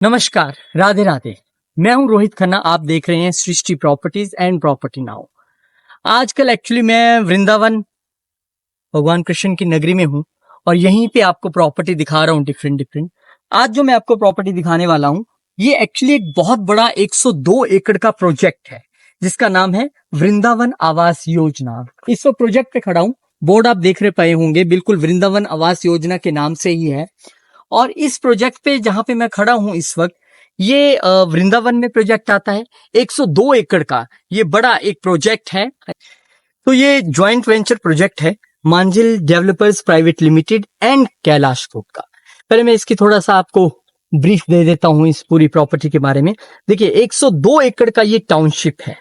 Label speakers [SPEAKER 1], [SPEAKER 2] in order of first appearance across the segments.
[SPEAKER 1] नमस्कार, राधे राधे। मैं हूं रोहित खन्ना। आप देख रहे हैं सृष्टि प्रॉपर्टीज एंड प्रॉपर्टी नाउ। आजकल एक्चुअली मैं वृंदावन भगवान कृष्ण की नगरी में हूं और यहीं पे आपको प्रॉपर्टी दिखा रहा हूं डिफरेंट डिफरेंट। आज जो मैं आपको प्रॉपर्टी दिखाने वाला हूं ये एक्चुअली एक बहुत बड़ा 102 एकड़ का प्रोजेक्ट है जिसका नाम है वृंदावन आवास योजना। इस वक्त प्रोजेक्ट पे खड़ा हूं। बोर्ड आप देख रहे पाए होंगे, बिल्कुल वृंदावन आवास योजना के नाम से ही है। और इस प्रोजेक्ट पे जहां पे मैं खड़ा हूं इस वक्त, ये वृंदावन में प्रोजेक्ट आता है। 102 एकड़ का ये बड़ा एक प्रोजेक्ट है। तो ये ज्वाइंट वेंचर प्रोजेक्ट है Manzil developers private limited and Kailash food का। पहले मैं इसकी थोड़ा सा आपको ब्रीफ दे देता हूं इस पूरी प्रॉपर्टी के बारे में। देखिए 102 एकड़ का ये टाउनशिप है।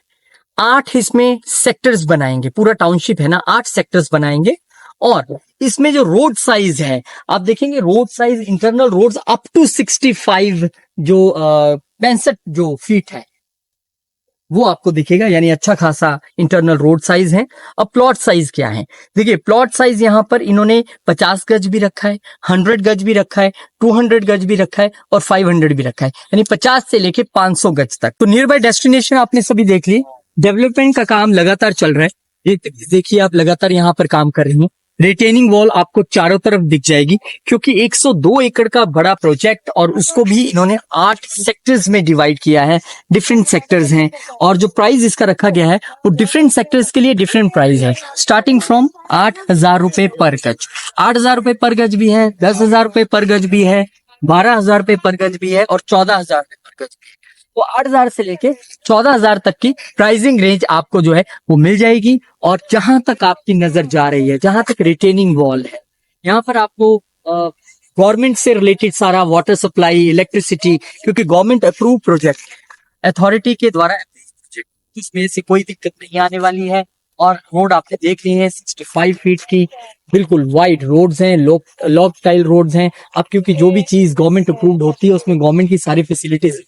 [SPEAKER 1] 8 इसमें सेक्टर्स बनाएंगे। पूरा टाउनशिप है ना, 8 सेक्टर्स बनाएंगे। और इसमें जो रोड साइज है आप देखेंगे, road size internal roads up to 65 जो 65 जो फीट है वो आपको दिखेगा, यानी अच्छा खासा इंटरनल रोड साइज है। अब प्लॉट साइज क्या है, देखिए प्लॉट साइज यहाँ पर इन्होंने 50 गज भी रखा है, 100 गज भी रखा है, 200 गज भी रखा है और 500 भी रखा है, यानी 50 से लेके 500 गज तक। तो नियर बाय डेस्टिनेशन आपने सभी देख ली। डेवलपमेंट का काम लगातार चल रहा है। ये देखिए आप लगातार यहाँ पर काम कर रही हैं। रिटेनिंग वॉल आपको चारों तरफ दिख जाएगी क्योंकि 102 एकड़ का बड़ा प्रोजेक्ट और उसको भी इन्होंने 8 सेक्टर्स में डिवाइड किया है। डिफरेंट सेक्टर्स हैं और जो प्राइस इसका रखा गया है वो डिफरेंट सेक्टर्स के लिए डिफरेंट प्राइस है। स्टार्टिंग फ्रॉम 8,000 रुपए पर गज। 8,000 रुपए पर गज भी है, 10,000 रुपए पर गज भी है, 12,000 रुपए पर गज भी है और 14,000 रुपए पर गज भी है। तो 8,000 से लेके 14,000 तक की प्राइसिंग रेंज आपको जो है वो मिल जाएगी। और जहां तक आपकी नजर जा रही है, जहां तक रिटेनिंग वॉल है, यहाँ पर आपको गवर्नमेंट से रिलेटेड सारा वाटर सप्लाई, इलेक्ट्रिसिटी, क्योंकि गवर्नमेंट अप्रूव प्रोजेक्ट, अथॉरिटी के द्वारा इसमें से कोई दिक्कत नहीं आने वाली है। और रोड आपने देख ली है 65 फीट की, बिल्कुल वाइड रोड्स हैं, लॉक टाइल रोड्स हैं। अब क्योंकि जो भी चीज गवर्नमेंट अप्रूव्ड होती है उसमें गवर्नमेंट की सारी फैसिलिटीज।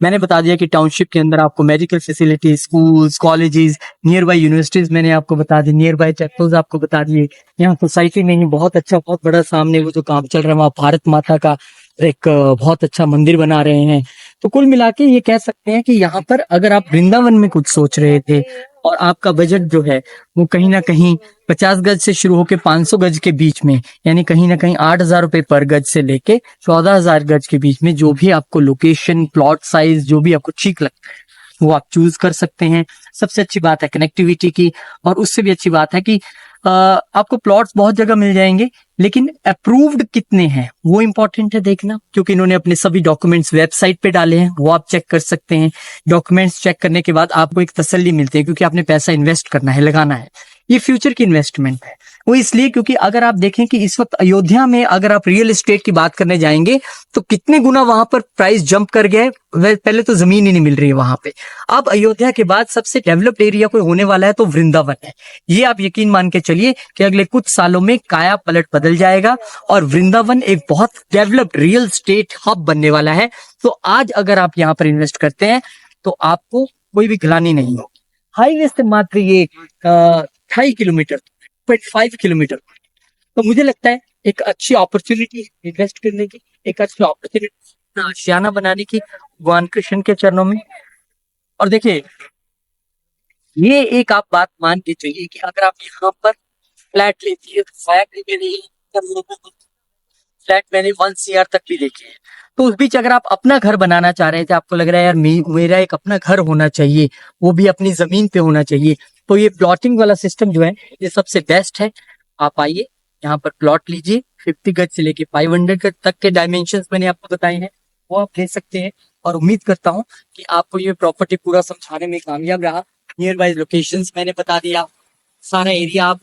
[SPEAKER 1] मैंने बता दिया कि टाउनशिप के अंदर आपको medical facilities, schools, colleges, near by universities मैंने आपको बता दी, नियर बाय टेम्पल्स आपको बता दिए। यहाँ सोसाइटी में ही बहुत अच्छा, बहुत बड़ा सामने वो जो काम चल रहा है वहाँ भारत माता का एक बहुत अच्छा मंदिर बना रहे हैं। तो कुल मिला के ये कह सकते हैं कि यहाँ पर अगर आप वृंदावन में कुछ सोच रहे थे और आपका बजट जो है वो कहीं ना कहीं 50 गज से शुरू होकर 500 गज के बीच में, यानी कहीं ना कहीं 8,000 रुपए पर गज से लेके 14,000 गज के बीच में, जो भी आपको लोकेशन, प्लॉट साइज जो भी आपको ठीक लगता है वो आप चूज कर सकते हैं। सबसे अच्छी बात है कनेक्टिविटी की, और उससे भी अच्छी बात है कि आपको प्लॉट्स बहुत जगह मिल जाएंगे, लेकिन अप्रूव्ड कितने हैं वो इंपॉर्टेंट है देखना, क्योंकि इन्होंने अपने सभी डॉक्यूमेंट्स वेबसाइट पे डाले हैं, वो आप चेक कर सकते हैं। डॉक्यूमेंट्स चेक करने के बाद आपको एक तसल्ली मिलती है, क्योंकि आपने पैसा इन्वेस्ट करना है, लगाना है। ये फ्यूचर की इन्वेस्टमेंट है। वो इसलिए क्योंकि अगर आप देखें कि इस वक्त अयोध्या में अगर आप रियल एस्टेट की बात करने जाएंगे तो कितने गुना वहां पर प्राइस जंप कर गया है। पहले तो जमीन ही नहीं मिल रही है वहां पे। अब अयोध्या के बाद सबसे डेवलप्ड एरिया कोई होने वाला है तो वृंदावन है। ये आप यकीन मान के चलिए कि अगले कुछ सालों में काया पलट बदल जाएगा और वृंदावन एक बहुत डेवलप्ड रियल एस्टेट हब बनने वाला है। तो आज अगर आप यहाँ पर इन्वेस्ट करते हैं तो आपको कोई भी गिलानी नहीं होगी। हाईवे से मात्र ये 2.5 किलोमीटर, 0.5 किलोमीटर। तो मुझे लगता है एक अच्छी अपॉर्चुनिटी इन्वेस्ट करने की, एक अच्छी अपॉर्चुनिटी आशियाना बनाने की भगवान कृष्ण के चरणों में। और देखिए ये एक आप बात मान के चलिए कि अगर आप यहाँ पर फ्लैट लेती है तो फ्लैट मैंने 1 CR तक भी देखे हैं। तो उस बीच अगर आप अपना घर बनाना चाह रहे थे, आपको लग रहा है यार मेरा एक अपना घर होना चाहिए, वो भी अपनी जमीन पे होना चाहिए, तो ये प्लॉटिंग वाला सिस्टम जो है ये सबसे बेस्ट है। आप आइए यहाँ पर प्लॉट लीजिए, 50 गज से लेके 500 गज तक के डायमेंशंस मैंने आपको बताए हैं, वो आप ले सकते हैं। और उम्मीद करता हूँ कि आपको ये प्रॉपर्टी पूरा समझाने में कामयाब रहा। नियर बाय लोकेशंस मैंने बता दिया, सारा एरिया आप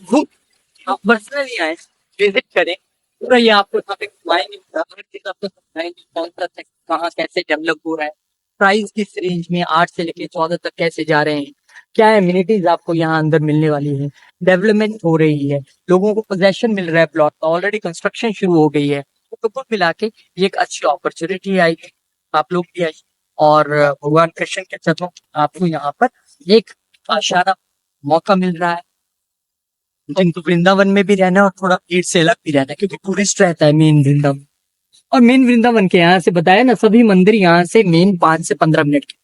[SPEAKER 1] पर्सनली आए, विजिट करें, पूरा ये आपको यहाँ पे घुमाएंगे, हर चीज आपको समझाएंगे, कौन सा कहाँ कैसे डेवलप हो रहा है, प्राइस किस रेंज में 8 से लेके 14 तक कैसे जा रहे हैं, क्या एमिनिटीज आपको यहाँ अंदर मिलने वाली है, डेवलपमेंट हो रही है, लोगों को पोजेशन मिल रहा है प्लॉट का, ऑलरेडी कंस्ट्रक्शन शुरू हो गई है। तो कुल मिला के ये एक अच्छी अपॉर्चुनिटी आएगी, आप लोग भी आइए और भगवान कृष्ण के चरणों आपको यहाँ पर एक आशाना मौका मिल रहा है। जिनको वृंदावन में भी रहना है और थोड़ा भीड़ से अलग भी रहना है, क्योंकि टूरिस्ट रहता है मेन वृंदावन, और मेन वृंदावन के यहाँ से बताया ना, सभी मंदिर यहाँ से मेन 5 से 15 मिनट के।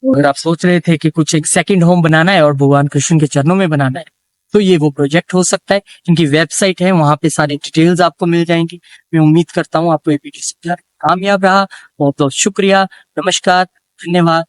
[SPEAKER 1] अगर आप सोच रहे थे कि कुछ एक सेकंड होम बनाना है और भगवान कृष्ण के चरणों में बनाना है, तो ये वो प्रोजेक्ट हो सकता है। इनकी वेबसाइट है, वहां पे सारी डिटेल्स आपको मिल जाएंगी। मैं उम्मीद करता हूँ आपको ये वीडियो कामयाब रहा। बहुत बहुत शुक्रिया, नमस्कार, धन्यवाद।